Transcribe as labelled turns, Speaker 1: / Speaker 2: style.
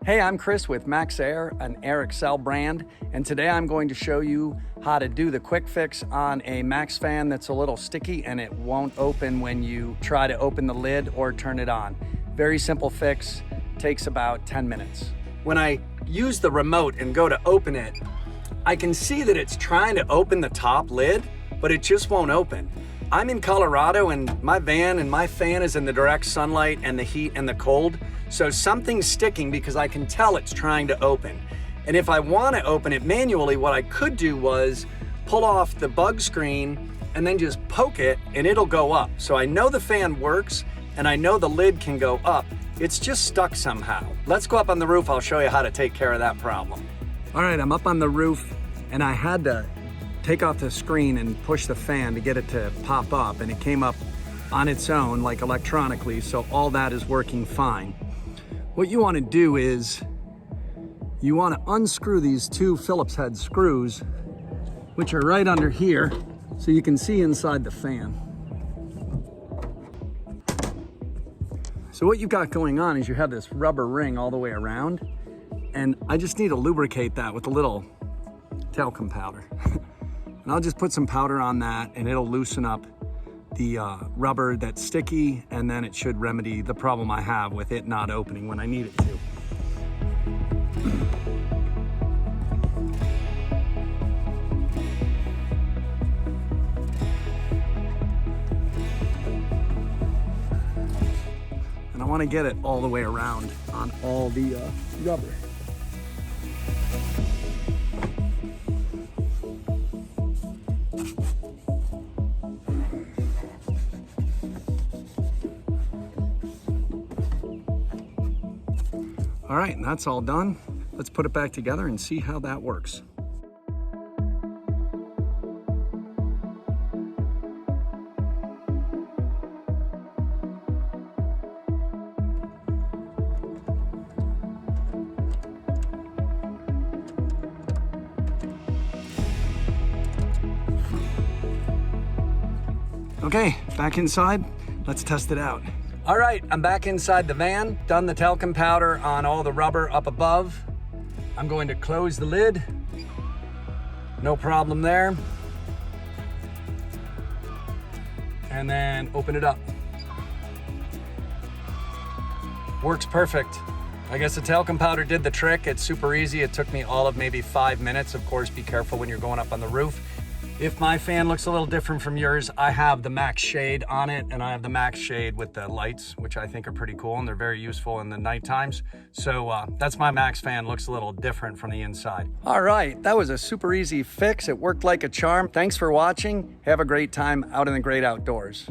Speaker 1: Hey, I'm Chris with Maxxair, an Air Excel brand, and today I'm going to show you how to do the quick fix on a Max fan that's a little sticky and it won't open when you try to open the lid or turn it on. Very simple fix, takes about 10 minutes. When I use the remote and go to open it, I can see that it's trying to open the top lid, but it just won't open. I'm in Colorado and my van and my fan is in the direct sunlight and the heat and the cold. So something's sticking because I can tell it's trying to open. And if I want to open it manually, what I could do was pull off the bug screen and then just poke it and it'll go up. So I know the fan works and I know the lid can go up. It's just stuck somehow. Let's go up on the roof. I'll show you how to take care of that problem. All right, I'm up on the roof and I had to take off the screen and push the fan to get it to pop up, and it came up on its own, like electronically, so all that is working fine. What you want to do is you want to unscrew these two Phillips head screws, which are right under here, so you can see inside the fan. So what you've got going on is you have this rubber ring all the way around, and I just need to lubricate that with a little talcum powder. And I'll just put some powder on that and it'll loosen up the rubber that's sticky, and then it should remedy the problem I have with it not opening when I need it to. And I want to get it all the way around on all the rubber. All right, and that's all done. Let's put it back together and see how that works. Okay, back inside. Let's test it out. All right, I'm back inside the van, done the talcum powder on all the rubber up above. I'm going to close the lid. No problem there. And then open it up. Works perfect. I guess the talcum powder did the trick. It's super easy. It took me all of maybe 5 minutes. Of course, be careful when you're going up on the roof. If my fan looks a little different from yours, I have the Max shade on it, and I have the Max shade with the lights, which I think are pretty cool, and they're very useful in the night times. So that's my Max fan. Looks a little different from the inside. All right, that was a super easy fix. It worked like a charm. Thanks for watching. Have a great time out in the great outdoors.